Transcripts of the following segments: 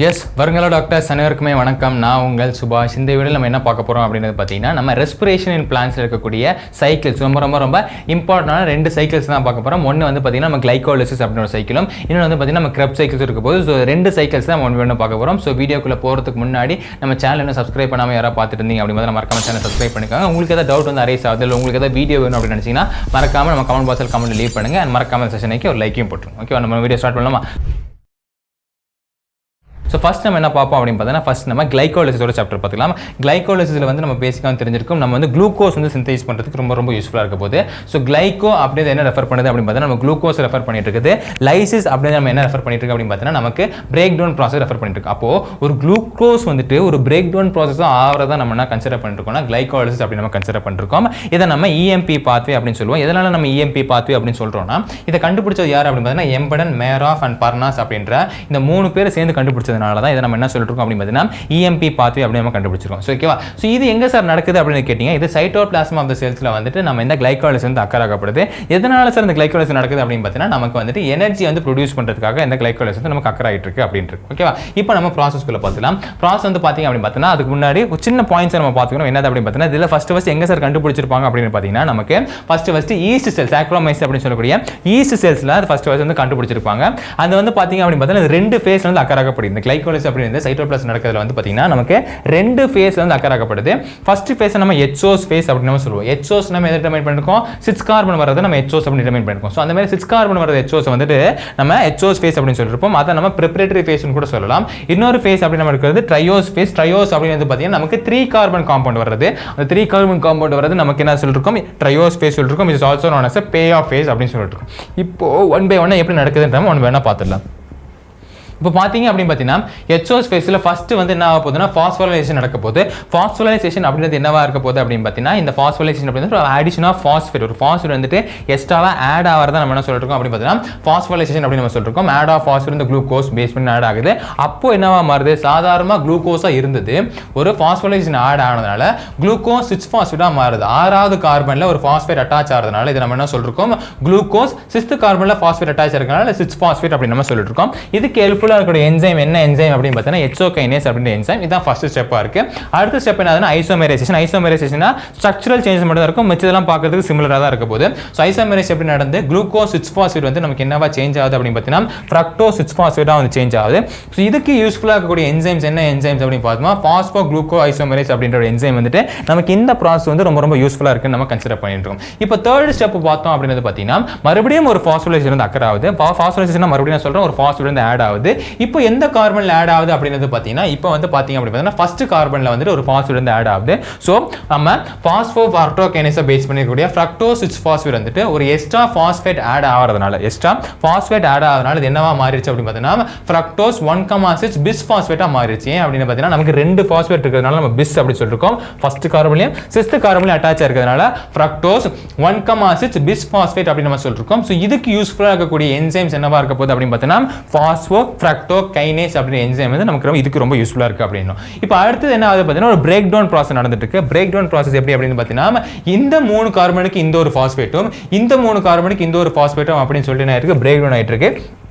S வருங்களோ doctors அனைவருக்குமே வணக்கம். நான் உங்கள் சுபாஷ். இந்த வீடியோவில் நம்ம என்ன பார்க்க போகிறோம் அப்படின்றது பார்த்தீங்கன்னா, நம்ம ரெஸ்பிரேஷன் இன் பிளான்ஸில் இருக்கக்கூடிய சைக்கிள்ஸ் ரொம்ப இம்பார்ட்டண்டான 2 சைக்கிள்ஸ் தான் பார்க்க போகிறோம். ஒன்று வந்து பார்த்தீங்கன்னா நம்ம கிளைகோலிசிஸ் அப்படின்ற ஒரு சைக்கிளும், இன்னொன்று வந்து பார்த்தீங்கன்னா நம்ம கிரப் சைக்கிள்ஸ் இருக்க போது. ஸோ 2 சைக்கிள்ஸ் தான் ஒன்று பார்க்க போகிறோம். ஸோ வீடியோக்குள்ளே போகிறதுக்கு முன்னாடி நம்ம சேனல் இன்னும் சப்ஸ்கிரைப் பண்ணாமல் யாராவது பார்த்துட்டு இருந்தீங்க அப்படிங்கிறத மறக்காம சேனல் சப்ஸ்கிரைப் பண்ணிக்கோங்க. உங்களுக்கு ஏதாவது டவுட் வந்து அரைஸ் ஆகுது, இல்லை உங்களுக்கு ஏதாவது வீடியோ வேணும் அப்படின்னு நினச்சிங்கன்னா மறக்காம நம்ம கமெண்ட் பாக்ஸில் கமெண்ட் லீவ் பண்ணுங்கள். அண்ட் மறக்காம செஷனுக்கு ஒரு லைக்கையும் போட்டுருங்க. ஓகே, நம்ம வீடியோ ஸ்டார்ட் பண்ணலாமா? ஸோ ஃபஸ்ட் நம்ம என்ன பார்ப்போம் அப்படின்னு பார்த்தீங்கன்னா, ஃபஸ்ட் நம்ம கிளைகோலிசிஸோட சாப்டர் பார்த்துக்கலாம். கிளைகோலிசிஸில் வந்து நம்ம பேசிக்காக தெரிஞ்சிருக்கும், நம்ம வந்து குளுக்கோஸ் வந்து சிந்தேஸ் பண்ணுறதுக்கு ரொம்ப யூஸ்ஃபுல்லாக இருக்க போது. ஸோ கிளைகோ அப்படின்னு என்ன ரெஃபர் பண்ணுது அப்படின்னு பார்த்தீங்கன்னா, நம்ம குளுக்கோஸ் ரெஃபர் பண்ணிட்டு இருக்குது. லைசிஸ் அப்படின்னு நம்ம என்ன ரெஃபர் பண்ணிட்டு இருக்கு அப்படின்னு பார்த்தீங்கன்னா, நமக்கு பிரேக் டவுன் ப்ராசஸ் ரெஃபர் பண்ணிட்டு இருக்கு. அப்போ ஒரு குளுக்கோஸ் வந்துட்டு ஒரு பிரேக் டவுன் ப்ராசஸ் ஆகிறதா நம்ம என்ன கன்சிடர் பண்ணிருக்கோம்னா கிளைகோலிசிஸ் அப்படின்னு நம்ம கன்சிடர் பண்ணிருக்கோம். இதை நம்ம இஎம்பி பாத்வே அப்படின்னு சொல்லுவோம். எதனால நம்ம இஎம்பி பாத்வே அப்படின்னு சொல்றோம்னா, இதை கண்டுபிடிச்சது யார் அப்படின்னு பார்த்தீங்கன்னா எம்படன், மேராஃப் அண்ட் பர்னாஸ் அப்படின்ற இந்த 3 பேர் சேர்ந்து கண்டுபிடிச்சதுனால தான் இதை நம்ம என்ன சொல்லிருக்கோம் அப்படின்னு பார்த்தீங்கன்னா இஎம்பி பாத்வே அப்படின்னு நம்ம கண்டுபிடிச்சிருக்கோம். ஸோ ஓகேவா? ஸோ இது எங்க சார் நடக்குது அப்படின்னு கேட்டீங்க, இது சைட்டோபிளாசம் ஆஃப் த செல்ஸ்ல வந்துட்டு நம்ம இந்த கிளைகோலிசிஸ் வந்து அக்கர் ஆகப்படுது. எதனால சார் இந்த கிளைகோலிசிஸ் நடக்குது அப்படின்னு பார்த்தீங்கன்னா, நமக்கு வந்துட்டு எனர்ஜி வந்து ப்ரொடியூஸ் பண்றதுக்காக இந்த கிளைகோலிசிஸ் வந்து நமக்கு அக்கர் ஆகிட்டு இருக்கு அப்படின்ட்டு. ஓகேவா? இப்போ நம்ம ப்ராசஸ்க்குள்ள பார்த்துலாம். ப்ராசஸ் வந்து பார்த்தீங்க அப்படின்னு பார்த்தீங்கன்னா, அதுக்கு முன்னாடி ஒரு சின்ன பாயிண்ட்ஸ் நம்ம பார்த்துக்கணும். என்னது அப்படின்னு பார்த்தீங்கன்னா, இதில் ஃபர்ஸ்ட் எங்க சார் கண்டுபிடிச்சிருப்பாங்க அப்படின்னு பார்த்தீங்கன்னா, நமக்கு ஃபர்ஸ்ட் ஈஸ்ட் செல்ஸ், ஆக்ரோமைஸ் அப்படின்னு சொல்லக்கூடிய ஈஸ்ட் செல்ஸ்ல ஃபர்ஸ்ட் வந்து கண்டுபிடிச்சிருப்பாங்க. அது வந்து பார்த்தீங்க அப்படின்னு பார்த்தீங்கன்னா 2 ஃபேஸ் வந்து அக்கர் ஆகப்படுது. இந்த கிளைகோலிசிஸ் அப்படின்னு சைட்டோபிளாசம் நடக்கிறதுல வந்து பார்த்தீங்கன்னா நமக்கு 2 ஃபேஸ் வந்து அக்கர் ஆகப்படுது. ஃபர்ஸ்ட் ஃபேஸ் நம்ம ஹெச்ஓஸ் ஃபேஸ் அப்படின்னு நம்ம சொல்லுவோம். ஹெச்ஓஸ் நம்ம எதை டிட்டர்மைன் பண்ணிருக்கோம், 6 கார்பன் வரது நம்ம ஹெச்ஓஸ் அப்படின்னு டிட்டர்மைன் பண்ணிருக்கோம். ஸோ அந்த மாதிரி 6 கார்பன் வரது ஹெச்ஓஸ் வந்துட்டு நம்ம ஹெச்ஓஸ் ஃபேஸ் அப்படின்னு சொல்லிருப்போம். அதை நம்ம ப்ரிப்பரேட்டரி ஃபேஸ்னு கூட சொல்லலாம். இன்னொரு ஃபேஸ் அப்படின்னு நம்ம இருக்கிறது ட்ரையோஸ் ஃபேஸ். ட்ரையோஸ் அப்படின்னு வந்து பார்த்தீங்கன்னா நமக்கு 3 கார்பன் காம்பவுண்ட் வருது. அந்த 3 கார்பன் காம்பவுண்ட் வரது நமக்கு என்ன சொல்லிருக்கோம், ட்ரையோஸ் ஃபேஸ் சொல்லிருக்கோம். Is also known as a payoff phase அப்படின்னு சொல்லிட்டு. இப்போ 1 by 1 எப்படி நடக்குதுன்ற 1 by 1 பார்த்துடலாம். இப்போ பார்த்தீங்க அப்படின்னு பார்த்தீங்கன்னா ஹெச்ஓஸ் ஃபேஸில் ஃபர்ஸ்ட் வந்து என்ன ஆக போகுதுன்னா ஃபாஸ்போரைலேஷன் நடக்க போகுது. ஃபாஸ்போரைலேஷன் அப்படின்றது என்னவா இருக்க போகுது அப்படின்னு பார்த்தீங்கன்னா, இந்த ஃபாஸ்போரைலேஷன் அப்படின்றது ஆடிஷன் ஆஃப் ஃபாஸ்பேட். ஒரு ஃபாஸ்பேட் வந்துட்டு எக்ஸ்ட்ராவாக ஆட் ஆகிறதா நம்ம என்ன சொல்லிருக்கோம் அப்படின்னு பார்த்தீங்கன்னா ஃபாஸ்போரைலேஷன் அப்படின்னு நம்ம சொல்லிருக்கோம். ஆட் ஆஃப் ஃபாஸ்பேட் இந்த குளுக்கோஸ் பேஸ் பண்ணி ஆட் ஆகுது. அப்போ என்னவா மாறுது, சாதாரணமாக குளுக்கோஸாக இருந்தது ஒரு ஃபாஸ்போரைலேஷன் ஆட் ஆனதுனால குளுக்கோஸ் 6 ஃபாஸ்பேட்டாக மாறுது. 6வது கார்பனில் ஒரு ஃபாஸ்பேட் அட்டாச் ஆகிறதுனால இது நம்ம என்ன சொல்லிருக்கோம், குளுக்கோஸ் 6th கார்பனில் ஃபாஸ்பேட் அட்டாச் ஆகிறதுனால 6 ஃபாஸ்பேட் அப்படின்னு நம்ம சொல்லிருக்கோம். இதுக்கு ஹெல்ப்ஃபுல் என்சைம் என்ன என்சைம் அப்படின்னு பார்த்தீங்கன்னா எக்ஸோகைனேஸ் அப்படின்ற என்சைம். இதுதான் ஃபர்ஸ்ட் ஸ்டெப்பா இருக்கு. அடுத்த ஸ்டெப் என்னதுன்னா ஐசோமெரைசேஷன். ஐசோமெரைசேஷனா ஸ்ட்ரக்சரல் சேஞ்சஸ் மட்டும் தான் இருக்கும், மிச்சதெல்லாம் பார்க்கிறதுக்கு சிமிலரா தான் இருக்க போகுது. ஸோ ஐசோமெரைஸ் எப்படி நடந்து குளுக்கோஸ் 6 ஃபாஸ்பேட் வந்து நமக்கு என்னவா சேஞ்ச் ஆகுது அப்படின்னு பார்த்தீங்கன்னா ஃப்ரக்டோஸ் 6 ஃபாஸ்பேட்டா வந்து சேஞ்ச் ஆகுது. ஸோ இதுக்கு யூஸ்ஃபுல்லா இருக்கக்கூடிய என்சைம்ஸ் என்ன என்சைம்ஸ் அப்படின்னு பார்த்தோம்னா பாஸ்போ குளுக்கோ ஐசோமெரைஸ் அப்படின்ற ஒரு என்சைம் வந்துட்டு நமக்கு இந்த ப்ராசஸ் வந்து ரொம்ப யூஸ்ஃபுல்லா இருக்குன்னு நம்ம கன்சிடர் பண்ணிட்டு இருக்கோம். இப்போ தேர்ட் ஸ்டெப் பார்த்தோம் அப்படின்றது பார்த்தீங்கன்னா மறுபடியும் ஒரு பாஸ்போரைலேஷன் வந்து அக்கர் ஆகுது. பாஸ்போரைலேஷன் மறுபடியும் சொல்றேன் ஒரு பாஸ்பேட் வந்து ஆட் ஆகுது. இப்போ எந்த கார்பன்ல ஆட் ஆகுது அப்படின்றது பார்த்தீங்கன்னா, இப்போ வந்து பார்த்தீங்க அப்படின்னா ஃபர்ஸ்ட் கார்பன்ல வந்து ஒரு பாஸ்பேட் வந்து ஆட் ஆகுது. ஸோ நம்ம பாஸ்போ ஃப்ரக்டோகைனேஸை பேஸ் பண்ணிக்கூடிய ஃப்ரக்டோஸ் 6 ஃபாஸ்பேட் வந்துட்டு ஒரு எக்ஸ்ட்ரா பாஸ்பேட் ஆட் ஆகிறதுனால இது என்னவா மாறிடுச்சு அப்படின்னு பார்த்தீங்கன்னா ஃப்ரக்டோஸ் 1,6 பிஸ் பாஸ்பேட்டா மாறிடுச்சு. அப்படின்னு பார்த்தீங்கன்னா நமக்கு 2 பாஸ்பேட் இருக்கிறதுனால நம்ம பிஸ் அப்படி சொல்லிருக்கோம். ஃபர்ஸ்ட் கார்பன்லயும் 6th கார்பன்லயும் அட்டாச் இருக்கிறதுனால ஃப்ரக்டோஸ் 1,6 பிஸ் பாஸ்பேட் அப்படின்னு நம்ம சொல்லிருக்கோம். ஸோ இதுக்கு யூஸ்ஃபுல்லா இருக்கக்கூடிய என்சைம்ஸ் என்னவா இருக்க போகுது அப்படின்னு பார்த்தீங்கன்னா பாஸ்போ ஃப்ரக்டோகைனேஸ் அப்படின்ற என்சைம் வந்து நமக்கு இதுக்கு ரொம்ப யூஸ்ஃபுல்லா இருக்கு அப்படின்னு. இப்போ அடுத்து என்ன ஆகுது பார்த்தீங்கன்னா ஒரு பிரேக் டவுன் ப்ராசஸ் நடந்துட்டு இருக்கு. பிரேக் டவுன் ப்ராசஸ் எப்படி அப்படின்னு பார்த்தீங்கன்னா இந்த 3 கார்பனுக்கு இந்த ஒரு பாஸ்பேட்டும் இந்த 3 கார்பனுக்கு இந்த ஒரு பாஸ்பேட்டும் அப்படின்னு சொல்லிட்டு என்ன இருக்கு, பிரேக் டவுன் ஆயிட்டு இருக்கு.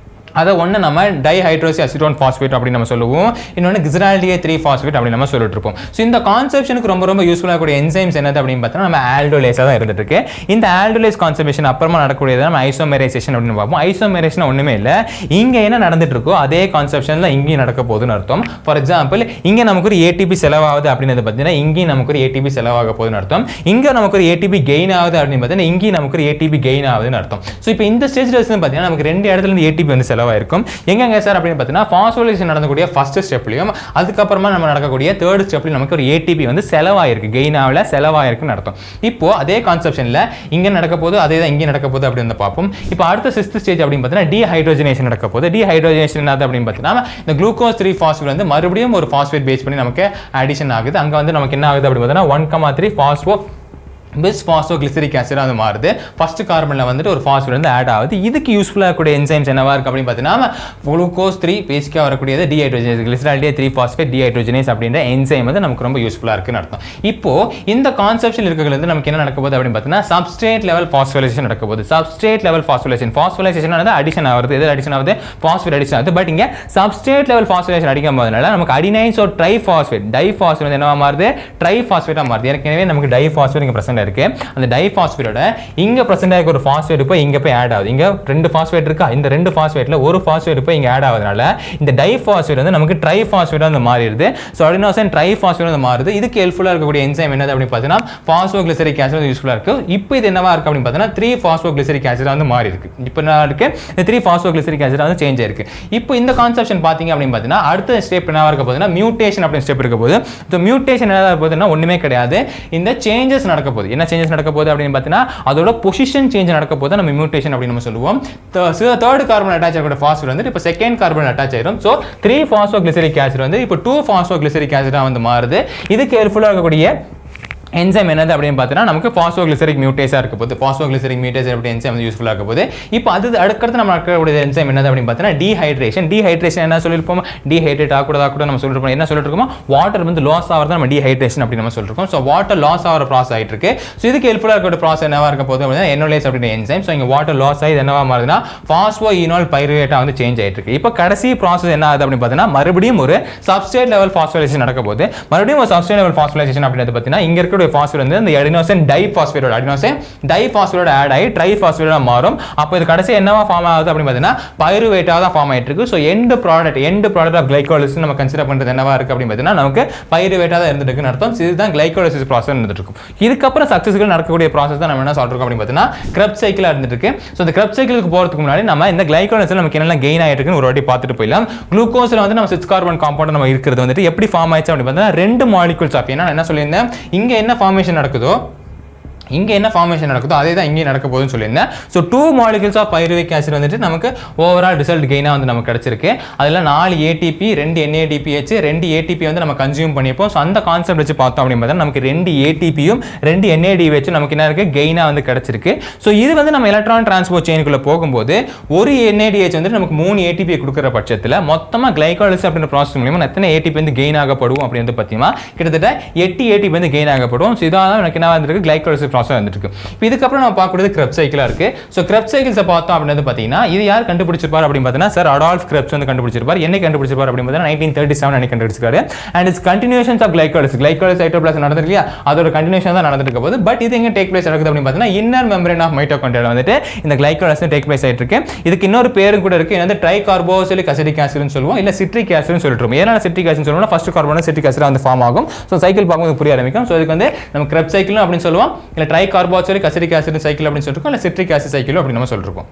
அதை ஒன்று நம்ம டைஹைட்ரோசி அசிட்டோன் பாஸ்பேட் அப்படின்னு நம்ம சொல்லுவோம். இன்னொன்று கிசரால்டியே 3 பாஸ்பேட் அப்படின்னு நம்ம சொல்லிட்டு இருப்போம். ஸோ இந்த கான்செப்ஷனுக்கு ரொம்ப யூஸ்ஃபுல்லாக கூடிய என்சைம்ஸ் என்னது அப்படின்னு பார்த்தோம்னா நம்ம ஆல்டோலேஸாக தான் இருந்துட்டு இருக்கு. இந்த ஆல்டோலேஸ் கான்செப்ஷன் அப்புறமா நடக்கக்கூடியது நம்ம ஐசோமெரைசேஷன் அப்படின்னு பார்ப்போம். ஐசோமெரைசேஷன் ஒன்றுமே இல்லை, இங்கே என்ன நடந்துட்டு இருக்கோ அதே கான்செப்ஷனில் இங்கேயும் நடக்க போகுதுன்னு அர்த்தம். ஃபார் எக்ஸாம்பிள் இங்கே நமக்கு ஒரு ஏடிபி செலவாகுது அப்படின்றது பார்த்தீங்கன்னா இங்கேயும் நமக்கு ஒரு ஏடிபி செலவாக போகுதுன்னு அர்த்தம். இங்கே நமக்கு ஒரு ஏடிபி கெயின் ஆகுது அப்படின்னு பார்த்தீங்கன்னா இங்கேயும் நமக்கு ஒரு ஏடிபி கெயின் ஆகுதுன்னு அர்த்தம். ஸோ இப்போ இந்த ஸ்டேஜில் பார்த்தீங்கன்னா நமக்கு 2 இடத்துல இருந்து ஏடிபி வந்து செலவாயிருக்கும். எங்க சார் அப்படின்னு பார்த்தீங்கன்னா பாஸ்போரைலேஷன் நடக்கக்கூடிய ஃபர்ஸ்ட் ஸ்டெப்லையும் அதுக்கப்புறமா நம்ம நடக்கக்கூடிய தேர்ட் ஸ்டெப்லையும் நமக்கு ஒரு ஏடிபி வந்து செலவாயிருக்கு, கெயின் ஆகல செலவாயிருக்குன்னு அர்த்தம். இப்போ அதே கான்செப்ஷன்ல இங்க நடக்க போது அதே தான் இங்கே நடக்க போகுது அப்படின்னு பார்ப்போம். இப்போ அடுத்த 6th ஸ்டேஜ் அப்படின்னு பார்த்தீங்கன்னா டீஹைட்ரோஜனேஷன் நடக்க போகுது. டீஹைட்ரோஜனேஷன் என்னது அப்படின்னு பார்த்தீங்கன்னா இந்த குளுக்கோஸ் 3 பாஸ்பேட் வந்து மறுபடியும் ஒரு பாஸ்பேட் பேஸ் பண்ணி நமக்கு அடிஷன் ஆகுது. அங்க வந்து நமக்கு என்ன ஆகுது அப்படின்னு பார்த்தீங்கன்னா 1,3 பாஸ்போ பிஸ் பாஸ்போகிளிசரிக் ஆசிட் வந்து மாறுது. ஃபர்ஸ்ட் கார்பனில் வந்துட்டு ஒரு பாஸ்பேட் வந்து ஆட் ஆகுது. இதுக்கு யூஸ்ஃபுல்லாக இருக்கக்கூடிய என்சைம்ஸ் என்னவா இருக்குது அப்படின்னு பார்த்தீங்கன்னா குளுக்கோஸ் 3 பேசிக்காக வரக்கூடியது டீஹைட்ரோஜனேஸ் கிளிசரால்டிஹைட் 3 பாஸ்பேட் டீஹைட்ரோஜனேஸ் அப்படின்ற என்சைம் வந்து நமக்கு ரொம்ப யூஸ்ஃபுல்லாக இருக்குன்னு அர்த்தம். இப்போ இந்த கான்செப்ஷன் இருக்கிறது நமக்கு என்ன நடக்க போகுது அப்படின்னு பார்த்தீங்கன்னா சப்ஸ்ட்ரேட் லெவல் பாஸ்போரைலேஷன் நடக்க போகுது. சப்ஸ்ட்ரேட் லெவல் பாஸ்போரைலேஷன் வந்து அடிஷன் ஆகுது. எது அடிஷன் ஆகுது? பாஸ்பேட் அடிஷன் ஆகுது. பட் இங்கே சப்ஸ்ட்ரேட் லெவல் பாஸ்போரைலேஷன் அடிக்கும் போதுனால நமக்கு அடினைன்ஸ் ஒரு ட்ரைபாஸ்பேட் டைபாஸ்பேட் என்னவா மாறுது? ட்ரைபாஸ்பேட்டாக மாறுது. ஏற்கனவே நமக்கு டைபாஸ்பேட் இங்கே பிரசன்ட் இருக்கு. அந்த டைபாஸ்பேட்டோட இங்க பிரசன்ட் ஆகிற ஒரு பாஸ்பேட் போய் இங்க போய் ஆட் ஆகுது. இங்க ரெண்டு பாஸ்பேட் இருக்கா, இந்த ரெண்டு பாஸ்பேட்ல ஒரு பாஸ்பேட் போய் இங்க ஆட் ஆகுதுனால இந்த டைபாஸ்பேட் வந்து நமக்கு ட்ரைபாஸ்பேட் வந்து மாறிடுது. ஸோ அடினோசின் ட்ரைபாஸ்பேட் வந்து மாறுது. இதுக்கு ஹெல்ப்ஃபுல்லாக இருக்கக்கூடிய என்சைம் என்னது அப்படின்னு பார்த்தீங்கன்னா பாஸ்போகிளிசரிக் ஆசிட் வந்து யூஸ்ஃபுல்லாக இருக்கு. இப்போ இது என்னவா இருக்கு அப்படின்னு பார்த்தீங்கன்னா 3 பாஸ்போகிளிசரிக் ஆசிட் வந்து மாறி இருக்கு. இப்போ என்ன இருக்கு? இந்த 3 பாஸ்போகிளிசரிக் ஆசிட் வந்து சேஞ்ச் ஆயிருக்கு. இப்போ இந்த கான்செப்ஷன் பார்த்தீங்க அப்படின்னு பார்த்தீங்கன்னா அடுத்த ஸ்டெப் என்னவா இருக்க போகுதுன்னா மியூட்டேஷன் அப்படின்னு ஸ்டெப் இருக்க போகுது. இந்த மியூட்டேஷன் என்னவா இருக்க போகுதுன்னா ஒண்ணுமே கிடையாது, இந்த சேஞ்சஸ் நடக்க போகுது. என்ன சேஞ்சஸ் நடக்க போகுது அப்படின்னு பார்த்தீங்கன்னா அதோட பொசிஷன் சேஞ்ச் நடக்க போது நம்ம மியூட்டேஷன் அப்படின்னு நம்ம சொல்லுவோம். தேர்ட் கார்பன் அட்டாச் ஆகக்கூடிய பாஸ்பேட் வந்து இப்போ செகண்ட் கார்பன் அட்டாச் ஆயிரும். ஸோ 3 பாஸ்போகிளிசரிக் ஆசிட் வந்து இப்போ 2 பாஸ்போகிளிசரிக் ஆசிடா வந்து மாறுது. இதுக்கு ஹெல்ப்ஃபுல்லாக இருக்கக்கூடிய என்சைம் என்னது அப்படின்னு பார்த்தீங்கன்னா நமக்கு பாஸ்போகிளிசரிக் மியூட்டேஸாக இருக்க போது. பாஸ்போகிளிசரிக் மியூட்டேஸ் அப்படி என்சைம் வந்து யூஸ்ஃபுல்லாக இருக்க போது. இப்போ அது அடுத்து நம்ம இருக்கக்கூடிய என்சைம் என்னது அப்படின்னு பார்த்தீங்கன்னா டீஹைட்ரேஷன். டீஹைட்ரேஷன் என்ன சொல்லியிருப்போம்? டீஹைட்ரேட் ஆகக்கூடாது நம்ம சொல்லிருப்போம். என்ன சொல்லிட்டு இருக்கோம்? வாட்டர் வந்து லாஸ் ஆகிறது நம்ம டீஹைட்ரேஷன் அப்படி நம்ம சொல்லிருக்கோம். ஸோ வாட்டர் லாஸ் ஆகிற ப்ராசஸ் ஆகிட்டு இருக்கு. ஸோ இதுக்கு ஹெல்ப்ஃபுல்லாக இருக்கக்கூடிய ப்ராசஸ் என்னவா இருக்க போது அப்படின்னா எனோலேஸ் அப்படின்ற என்சைம். ஸோ இங்கே வாட்டர் லாஸ் ஆகி என்னவா மாறுதுன்னா பாஸ்போ ஈனால் பைருவேட்டாக வந்து சேஞ்ச் ஆகிட்டு இருக்கு. இப்போ கடைசி ப்ராசஸ் என்ன ஆகுது அப்படின்னு பார்த்தீங்கன்னா மறுபடியும் ஒரு சப்ஸ்ட்ரேட் லெவல் பாஸ்போரைலேஷன் நடக்க போது. மறுபடியும் ஒரு சப்ஸ்ட்ரேட் லெவல் பாஸ்போரைலேஷன் அப்படின்றது பார்த்தீங்கன்னா இங்க இருக்கக்கூடிய பாஸ்பேட் வந்து இந்த அடினோசின் டைபாஸ்பேட்டோட ஆட் ஆகி ட்ரைபாஸ்பேட்டா மாறும். அப்போ இது கடைசி என்னவா ஃபார்ம் ஆகுது அப்படின்னு பார்த்தீங்கன்னா பைருவேட்டா தான் ஃபார்ம் ஆயிட்டு இருக்கு. So end product of glycolysis நம்ம கன்சிடர் பண்றது என்னவா இருக்கு அப்படின்னு பார்த்தீங்கன்னா நமக்கு பைருவேட்டா தான் இருந்துட்டு இருக்குன்னு அர்த்தம். இதுதான் கிளைகோலிசிஸ் ப்ராசஸ் இருந்துட்டு இருக்கும். இதுக்கப்புறம் சக்சஸ்ஃபுல் நடக்கக்கூடிய ப்ராசஸ் தான் நம்ம என்ன சொல்றோம் அப்படின்னு பார்த்தீங்கன்னா கிரப் சைக்கிள் இருந்துட்டு இருக்கு. ஸோ இந்த கிரப் சைக்கிளுக்கு போறதுக்கு முன்னாடி நம்ம இந்த கிளைகோலிசிஸ் நமக்கு என்னெல்லாம் கெயின் ஆயிட்டு இருக்குன்னு ஒரு வாட்டி பார்த்துட்டு போயிடலாம். குளுக்கோஸ்ல வந்து நம்ம 6 கார்பன் காம்பவுண்ட் நம்ம இருக்கிறது வந்துட்டு எப்படி ஃபார்ம் ஆயிடுச்சு அப்படின்னு பார்த்தீங்கன்னா 2 மாலிகூல்ஸ் ஆஃப் என்ன சொல்லியிருந்தேன் இங்க என்ன ஃபார்மேஷன் நடக்குதோ இங்கே என்ன ஃபார்மேஷன் நடக்குதோ அதே தான் இங்கே நடக்க போகுதுன்னு சொல்லியிருந்தேன். So 2 molecules of pyruvic acid வந்துட்டு நமக்கு ஓவரால் ரிசல்ட் கெயினாக வந்து நமக்கு கிடச்சிருக்கு. அதில் 4 ATP 2 NADPH 2 ATP வந்து நம்ம கன்சியூம் பண்ணியிருப்போம். ஸோ அந்த கான்செப்ட் வச்சு பார்த்தோம் அப்படின்னு பார்த்தா நமக்கு 2 ATPயும் 2 NADPH நமக்கு என்ன இருக்குது கெயினாக வந்து கிடச்சிருக்கு. ஸோ இது வந்து நம்ம எலக்ட்ரான் டிரான்ஸ்போர்ட் செயினுக்குள்ளே போகும்போது ஒரு NADH வந்து நமக்கு 3 ATP கொடுக்குற பட்சத்தில் மொத்தமாக கிளைகாலிசிஸ் அப்படின்ற ப்ராசஸ் மூலியமாக எத்தனை ATP வந்து கெயின் ஆகப்படும் அப்படின்னு பார்த்தீங்கன்னா கிட்டத்தட்ட 8 ATP வந்து கெயின் ஆகப்படும். ஸோ இதான் எனக்கு என்ன வந்துருக்கு கிளைகாலிசிஸ் வந்துருக்கு. இதுக்கப்புறம் நம்ம பார்க்கறது கிரெப்ஸ் சைக்கிளா இருக்கு. சோ கிரெப்ஸ் சைக்கிள்ஸ் பார்த்தோம் அப்படினது பாத்தீங்கன்னா இது யார் கண்டுபிடிச்சிருப்பார் அப்படி பார்த்தீங்கன்னா சார் அடால்ஃப் கிரெப்ஸ் வந்து கண்டுபிடிச்சிருப்பார். என்ன கண்டுபிடிச்சிருப்பார் அப்படி பார்த்தீங்கன்னா 1937 அன்னைக்கு கண்டுபிடிச்சிருக்காரு. And it's continuations of glycolysis cytoplasm நடந்துருக்கு. அதோட கண்டினியூஷன் தான் நடந்துட்டு இருக்க போது. பட் இது எங்க டேக் பிளேஸ் நடக்குது அப்படி பார்த்தீங்கன்னா இன்னர் மெம்பரேன் ஆஃப் மைட்டோகாண்ட்ரியால வந்துட்டு இந்த கிளைகோலிசிஸ் டேக் பிளேஸ் ஆயிட்டு இருக்கு. இதுக்கு இன்னொரு பேரும் கூட இருக்கு. என்னது ட்ரைகார்போசிலிக் அசிட்டிக் ஆசிட்னு சொல்லுவோம், இல்ல சிட்ரிக் ஆசிட்னு சொல்லிட்டு. ஏன்னா சிட்ரிக் ஆசிட் சொல்லுவோம்னா ஃபர்ஸ்ட் கார்பன் சிட்ரிக் ஆசிட் வந்து ஃபார்ம் ஆகும். சோ சைக்கிள் பார்க்கும்போது புரிய ஆரம்பிக்கும். சோ இதுக்கு வந்து நம்ம கிரெப்ஸ் சைக்கிள் அப்படின்னு சொல்லுவோம், இல்ல ட்ரைகார்போசிலிக் அசிட்டிக் ஆசிட் சைக்கிள் அப்படின்னு சொல்லிருக்கோம், இல்ல சிட்ரிக் ஆசிட் சைக்கிள் அப்படின்னு நம்ம சொல்லிருக்கோம்.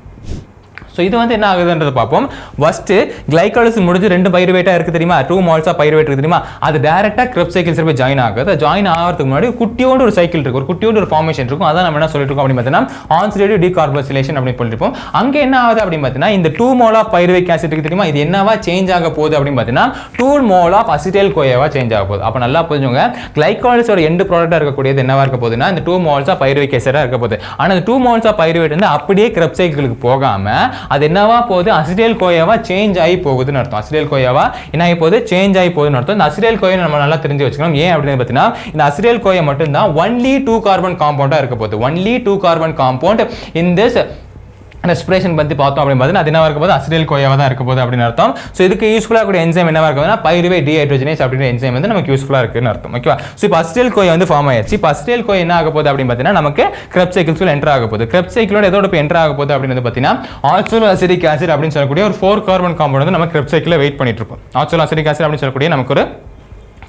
ஸோ இது வந்து என்ன ஆகுதுன்றது பார்ப்போம். ஃபர்ஸ்ட் கிளைகாலிசிஸ் முடிஞ்சு 2 பைருவேட்டா இருக்கு தெரியுமா, 2 மால்ஸ் ஆஃப் பைருவேட் இருக்கு தெரியுமா, அது டைரக்டா கிரெப்ஸ் சைக்கிள்ஸ் போய் ஜாயின் ஆகுது. ஜாயின் ஆகிறதுக்கு முன்னாடி குட்டியோட ஒரு சைக்கிள் இருக்கு, ஒரு குட்டியோட ஒரு ஃபார்மேஷன் இருக்கும். அதான் நம்ம என்ன சொல்லிட்டு இருக்கோம் அப்படின்னு பார்த்தீங்கன்னா ஆன்சிடேட்டிவ் டீகார்போசிலேஷன் அப்படின்னு சொல்லிருப்போம். அங்கே என்ன ஆகுது அப்படின்னு பார்த்தீங்கன்னா இந்த 2 மோல் ஆஃப் பைருவிக் ஆசிட் இருக்கு தெரியுமா, இது என்னவா சேஞ்ச் ஆக போகுது அப்படின்னு பார்த்தீங்கன்னா 2 மோல் ஆஃப் அசிட்டைல் கோயாவா சேஞ்ச் ஆக போகுது. அப்போ நல்லா புரிஞ்சுங்க, கிளைகாலிசிஸோட எண்ட் ப்ராடக்டா இருக்கக்கூடியது என்னவா இருக்க போகுதுன்னா இந்த 2 மோல்ஸ் ஆஃப் பைருவிக் ஆசிடா இருக்க போகுது. ஆனா இந்த 2 மோல்ஸ் ஆஃப் பைருவேட் வந்து அப்படியே கிரெப்ஸ் சைக்கிளுக்கு போகாம அது என்னவா போகுது அசிடைல் கோயாவா சேஞ்ச் ஆகி போகுதுன்னு அர்த்தம். அசிடைல் கோயாவா என்ன ஆகி போகுது சேஞ்ச் ஆகி போகுதுன்னு அர்த்தம். இந்த அசிடைல் கோயை நம்ம நல்லா தெரிஞ்சு வச்சுக்கணும். ஏன் அப்படின்னு பார்த்தீங்கன்னா இந்த அசிடைல் கோயை மட்டும் தான் ஒன்லி 2 கார்பன் காம்பவுண்டா இருக்க போகுது. Only 2 carbon compound in this respiration பத்தி பார்த்தோம் அப்படின்னு பார்த்தீங்கன்னா அது என்னவா இருக்க போது அசிடைல் கோயாவா தான் இருக்க போகுது அப்படின்னு அர்த்தம். ஸோ இதுக்கு யூஸ்ஃபுல்லாக கூடிய என்சைம் என்னவா இருக்குதுன்னா பைருவேட் டீஹைட்ரோஜனேஸ் அப்படின்ற என்சைம் வந்து நமக்கு யூஸ்ஃபுல்லாக இருக்குன்னு அர்த்தம். ஓகேவா. ஸோ இப்போ அசிடைல் கோயை வந்து ஃபார்ம் ஆயிடுச்சு. இப்போ அசிடைல் கோயை என்ன ஆக போகுது அப்படின்னு பார்த்தீங்கன்னா நமக்கு கிரெப்ஸ் சைக்கிள்ஸ்ல என்டர் ஆக போகுது. கிரெப்ஸ் சைக்கிளோட எதோட இப்போ என்டர் ஆக போகுது அப்படின்னு பார்த்தீங்கன்னா ஆக்சோலோ அசிடிக் ஆசிட் அப்படின்னு சொல்லக்கூடிய ஒரு 4 கார்பன் காம்பவுண்ட் வந்து நம்ம கிரெப்ஸ் சைக்கிளில் வெயிட் பண்ணிட்டு இருப்போம். ஆக்சோலோ அசிடிக் ஆசிட் அப்படின்னு சொல்லக்கூடிய நமக்கு ஒரு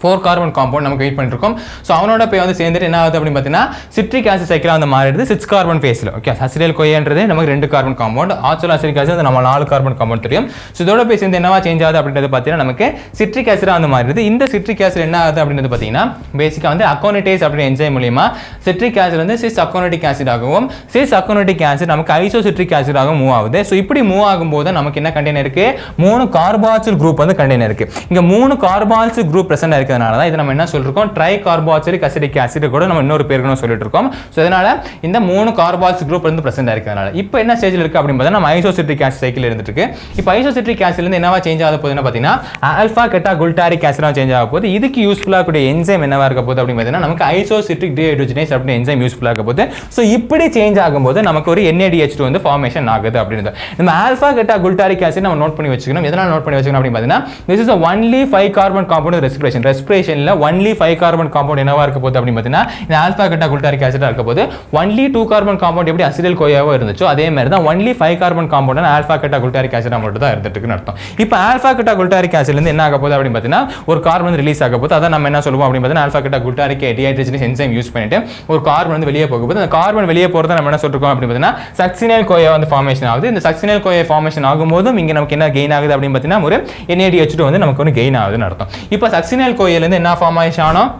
4 கார்பன் காம்பவுண்ட் நமக்கு வெயிட் பண்ணிட்டு இருக்கோம். ஸோ அவனோட போய் வந்து சேர்ந்துட்டு என்ன ஆகுது அப்படின்னு பார்த்தீங்கன்னா சிட்ரிக் ஆசிட் சைக்கிளாக வந்து மாறிடுது 6 கார்பன் ஃபேஸில். ஓகே, அசிடைல் கோயன்றது நமக்கு 2 கார்பன் காம்பவுண்ட், ஆக்சோலோ அசிடிக் ஆசிட் நம்ம 4 கார்பன் காம்பவுண்ட் தெரியும். ஸோ இதோட போய் சேர்ந்து என்னவா சேஞ்ச் ஆகுது அப்படின்றது பார்த்தீங்கன்னா நமக்கு சிட்ரிக் ஆசிடாக வந்து மாறிடுது. இந்த சிட்ரிக் ஆசிட் என்ன ஆகுது அப்படின்றது பார்த்தீங்கன்னா பேசிக்காக வந்து அக்கோனேட்டேஸ் அப்படின்ற என்சைம் மூலியமா சிட்ரிக் ஆசிட் வந்து சிஸ் அக்கோனேட்டிக் ஆசிட் ஆகவும் சிஸ் அக்கோனேட்டிக் ஆசிட் நமக்கு ஐசோசிட்ரிக் ஆசிடாகவும் மூவ் ஆகுது. ஸோ இப்படி மூவ் ஆகும்போது நமக்கு என்ன கண்டெய்னர் இருக்கு, 3 கார்பாக்சில் குரூப் வந்து கண்டெய்னர் இருக்கு. இங்க 3 கார்பாக்சில் குரூப் பிரசன்ட் இருக்கு. இருக்கிறதுனால தான் இதை நம்ம என்ன சொல்லிருக்கோம், ட்ரை கார்பாக்சிலிக் அசிட்டிக் ஆசிட் கூட நம்ம இன்னொரு பேருக்கு சொல்லிட்டு இருக்கோம். ஸோ இதனால இந்த 3 கார்பாக்ஸ் குரூப் வந்து பிரசன்ட் இருக்கிறதுனால இப்போ என்ன ஸ்டேஜில் இருக்கு அப்படின்னு பார்த்தா நம்ம ஐசோசிட்ரிக் ஆசிட் சைக்கிள் இருந்துட்டு இருக்கு. இப்போ ஐசோசிட்ரிக் ஆசிட்லேருந்து என்னவா சேஞ்ச் ஆக போகுதுன்னு பார்த்தீங்கன்னா ஆல்ஃபா கெட்டா குல்டாரிக் ஆசிடா சேஞ்ச் ஆக போகுது. இதுக்கு யூஸ்ஃபுல்லாக கூடிய என்சைம் என்னவா இருக்க போகுது அப்படின்னு பார்த்தீங்கன்னா நமக்கு ஐசோசிட்ரிக் டீஹைட்ரோஜனேஸ் அப்படின்னு என்சைம் யூஸ்ஃபுல்லாக இருக்க போகுது. ஸோ இப்படி சேஞ்ச் ஆகும்போது நமக்கு ஒரு NADH2 வந்து ஃபார்மேஷன் ஆகுது அப்படின்னு. நம்ம ஆல்ஃபா கெட்டா குல்டாரிக் ஆசிட் நம்ம நோட் பண்ணி வச்சுக்கணும். எதனால் நோட் பண்ணி வச்சுக்கணும் அப்படின்னு பார்த்தீங்கன்னா this is a only 5 carbon compound ரெஸ்பிரேஷன்ல only 5 கார்பன் காம்பவுண்ட் என்னவா இருக்க போகுது அப்படின்னு பார்த்தீங்கன்னா இந்த ஆல்ஃபா கெட்டா குல்டாரிக் ஆசிடா இருக்க போது only 2 கார்பன் காம்பவுண்ட் எப்படி அசிடைல் கோயாவோ இருந்துச்சோ அதே மாதிரி தான் only 5 கார்பன் காம்பவுண்ட் ஆல்ஃபா கெட்டா குல்டாரிக் ஆசிடா மட்டும் தான் இருந்துட்டு இருக்குன்னு அர்த்தம். இப்போ ஆல்ஃபா கெட்டா குல்டாரிக் ஆசிட்ல இருந்து என்ன ஆக போகுது அப்படின்னு பார்த்தீங்கன்னா ஒரு கார்பன் ரிலீஸ் ஆக போகுது. அதான் நம்ம என்ன சொல்லுவோம் அப்படின்னு பார்த்தீங்கன்னா ஆல்ஃபா கெட்டா குல்டாரிக் டீஹைட்ரோஜனேஸ் என்சைம் யூஸ் பண்ணிட்டு ஒரு கார்பன் வந்து வெளியே போக போகுது. அந்த கார்பன் வெளியே போறத நம்ம என்ன சொல்றோம் அப்படின்னு பார்த்தீங்கன்னா சக்சினைல் கோயா வந்து ஃபார்மேஷன் ஆகுது. இந்த சக்சினைல் கோயா ஃபார்மேஷன் ஆகும்போதும் இங்க நமக்கு என்ன கெயின் ஆகுது அப்படின்னு பார்த்தீங்கன்னா ஒரு NADH2 வந்து நமக்கு ஒரு கெயின் ஆகுதுன்னு அர்த்தம். இப்போ சக்சினைல் கோயில இருந்து என்ன ஃபார்மேஷன் ஆனோம்,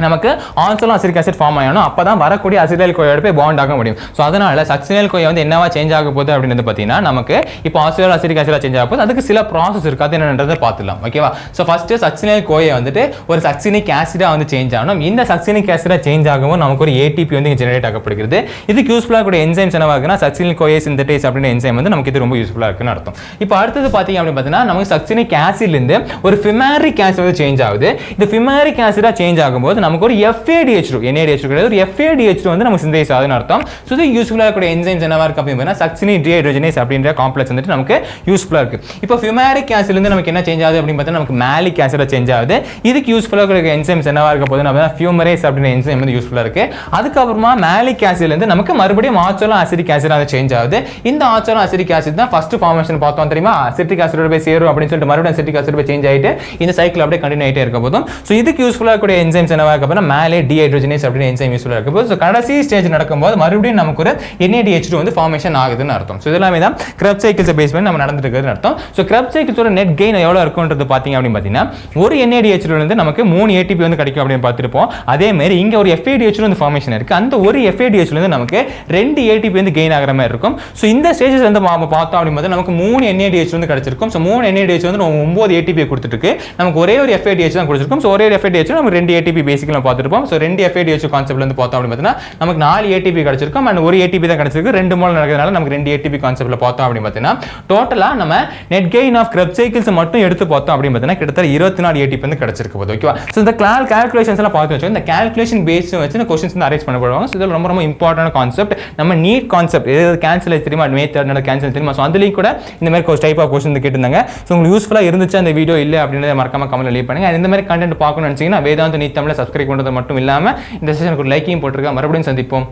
நமக்கு ஆன்சோலோ அசிட்டிக் ஆசிட் ஃபார்ம் ஆகணும். அப்போ தான் வரக்கூடிய அசிடைல் கோயோட போய் பாண்ட் ஆக முடியும். ஸோ அதனால சக்சினைல் கோயா வந்து என்னவா சேஞ்ச் ஆக போகுது அப்படின்னு பார்த்தீங்கன்னா நமக்கு இப்போ ஆன்சோலோ அசிட்டிக் ஆசிடா சேஞ்ச் ஆக போகுது. அதுக்கு சில ப்ராசஸ் இருக்கு, அது என்னன்றதை பார்த்துலாம். ஓகேவா? ஸோ ஃபர்ஸ்ட் சக்சினைல் கோயா வந்துட்டு ஒரு சக்சினிக் ஆசிடா வந்து சேஞ்ச் ஆகணும். இந்த சக்சினிக் ஆசிடா சேஞ்ச் ஆகும்போது நமக்கு ஒரு ATP வந்து ஜெனரேட் ஆகப்படுகிறது. இதுக்கு யூஸ்ஃபுல்லாக கூடிய என்சைம்ஸ் என்னவா இருக்குன்னா சக்சினில் கோயா சிந்தேஸ் அப்படின்னு என்சைம் வந்து நமக்கு இது ரொம்ப யூஸ்ஃபுல்லாக இருக்குன்னு அர்த்தம். இப்போ அடுத்தது பார்த்தீங்க அப்படின்னு பார்த்தீங்கன்னா நமக்கு சக்சினிக் ஆசிட்லேருந்து ஒரு ஃபிமாரிக் ஆசிட் வந்து சேஞ்ச் ஆகுது. இந்த ஃபிமாரிக் ஆசிடா சேஞ்ச் ஆகும்போது நமக்கு ஒரு FADH2 NADH2 கிடையாது, ஒரு FADH2 வந்து நமக்கு சிந்தேஸ் ஆகுதுன்னு அர்த்தம். ஸோ இது யூஸ்ஃபுல்லாக இருக்கக்கூடிய என்சைம்ஸ் என்னவா இருக்கு அப்படின்னா சக்சினி டீஹைட்ரோஜனேஸ் அப்படின்ற காம்ப்ளெக்ஸ் வந்துட்டு நமக்கு யூஸ்ஃபுல்லாக இருக்கு. இப்போ ஃபியூமாரிக் ஆசிட்லேருந்து நமக்கு என்ன சேஞ்ச் ஆகுது அப்படின்னு பார்த்தா நமக்கு மேலிக் ஆசிடா சேஞ்ச் ஆகுது. இதுக்கு யூஸ்ஃபுல்லாக இருக்கிற என்சைம்ஸ் என்னவா இருக்க போது நம்ம ஃபியூமரேஸ் அப்படின்ற என்சைம் வந்து யூஸ்ஃபுல்லாக இருக்கு. அதுக்கப்புறமா மேலிக் ஆசிட்லேருந்து நமக்கு மறுபடியும் ஆச்சோலோ அசிட்டிக் ஆசிட் அது சேஞ்ச் ஆகுது. இந்த ஆச்சோலோ அசிட்டிக் ஆசிட் தான் ஃபர்ஸ்ட் ஃபார்மேஷன் பார்த்தோம் தெரியுமா, அசிட்டிக் ஆசிடோட போய் சேரும் அப்படின்னு சொல்லிட்டு மறுபடியும் அசிட்டிக் ஆசிட் போய் சேஞ்ச் ஆகிட்டு இந்த சைக்கிள் அப்படியே கண்டினியூ ஆகிட்டே இருக்க போதும். ஸோ இதுக்கு யூஸ்ஃபுல்லாக இருக்கக்கூடிய என்சைம்ஸ் என்னவா இருக்க போது மேலே டீஹைட்ரோஜனேஸ் அப்படின்னு என்சைம் யூஸ்ஃபுல்லாக இருக்கு. ஸோ கடைசி ஸ்டேஜ் நடக்கும்போது மறுபடியும் நமக்கு ஒரு NADH2 வந்து ஃபார்மேஷன் ஆகுதுன்னு அர்த்தம். ஸோ இதெல்லாமே தான் கிரப் சைக்கிள்ஸை பேஸ் பண்ணி நம்ம நடந்துட்டு இருக்குதுன்னு அர்த்தம். ஸோ கிரப் சைக்கிள்ஸோட நெட் கெயின் எவ்வளோ இருக்குன்றது பார்த்தீங்க அப்படின்னு பார்த்தீங்கன்னா ஒரு NADH2 வந்து நமக்கு 3 ATP வந்து கிடைக்கும் அப்படின்னு பார்த்துருப்போம். அதே மாதிரி இங்கே ஒரு FADH2 வந்து ஃபார்மேஷன் இருக்கு. அந்த ஒரு FADH2 வந்து நமக்கு 2 ATP வந்து கெயின் ஆகிற மாதிரி இருக்கும். ஸோ இந்த ஸ்டேஜஸ் வந்து நம்ம பார்த்தோம் அப்படின்னு நமக்கு 3 NADH வந்து கிடைச்சிருக்கும். ஸோ 3 NADH வந்து 9 ATP கொடுத்துட்டு இருக்கு. நமக்கு ஒரே ஒரு FADH தான் கொடுத்துருக்கும். ஸோ ஒரே ஒரு FADH நமக்கு 2 ATP பேசிக்கலி பார்த்துருப்போம். ஸோ 2 FADH கான்செப்ட்ல இருந்து பார்த்தோம் அப்படின்னு பார்த்தீங்கன்னா நமக்கு 4 ATP கிடைச்சிருக்கும். அண்ட் ஒரு ATP தான் கிடைச்சிருக்கு. 2 மோல் நடக்கிறதுனால நமக்கு 2 ATP கான்செப்ட்ல பார்த்தோம் அப்படின்னு பார்த்தீங்கன்னா டோட்டலா நம்ம நெட் கெயின் ஆஃப் கிரப் சைக்கிள்ஸ் மட்டும் எடுத்து பார்த்தோம் அப்படின்னு பார்த்தீங்கன்னா கிட்டத்தட்ட 24 ATP வந்து கிடைச்சிருக்கு போது. ஓகேவா? ஸோ இந்த கால்குலேஷன்ஸ் எல்லாம் பார்த்து வச்சோம். இந்த கால்குலேஷன் பேஸ் வச்சு இந்த क्वेश्चंस வந்து அரேஞ்ச் பண்ணப்படுவாங்க. ஸோ இது ரொம்ப ரொம்ப இம்பார்ட்டன்ட் கான்செப்ட். நம்ம நீட் கான்செப்ட் எது கேன்சல் தெரியுமா, மெத்தட் கேன்சல் தெரியுமா, ஸோ அதுலேயும் கூட இந்த மாதிரி டைப் ஆஃப் क्वेश्चन கேட்டிருந்தாங்க. ஸோ உங்களுக்கு யூஸ்ஃபுல்லாக இருந்துச்சு அந்த வீடியோ இல்லை அப்படின்றத மறக்காம கமெண்ட்ல லீவ் பண்ணுங்க. இந்த மாதிரி கண்டென்ட் பார்க்கணும்னு நினைச்சீங்கன்னா வேதாந்த நீட் தமிழை சப்ஸ்கிரைப் பண்ணுறது மட்டும் இல்லாமல் இந்த செஷனுக்கு ஒரு லைக்கையும் போட்டுருக்கேன். மறுபடியும் சந்திப்போம்.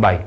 பாய்.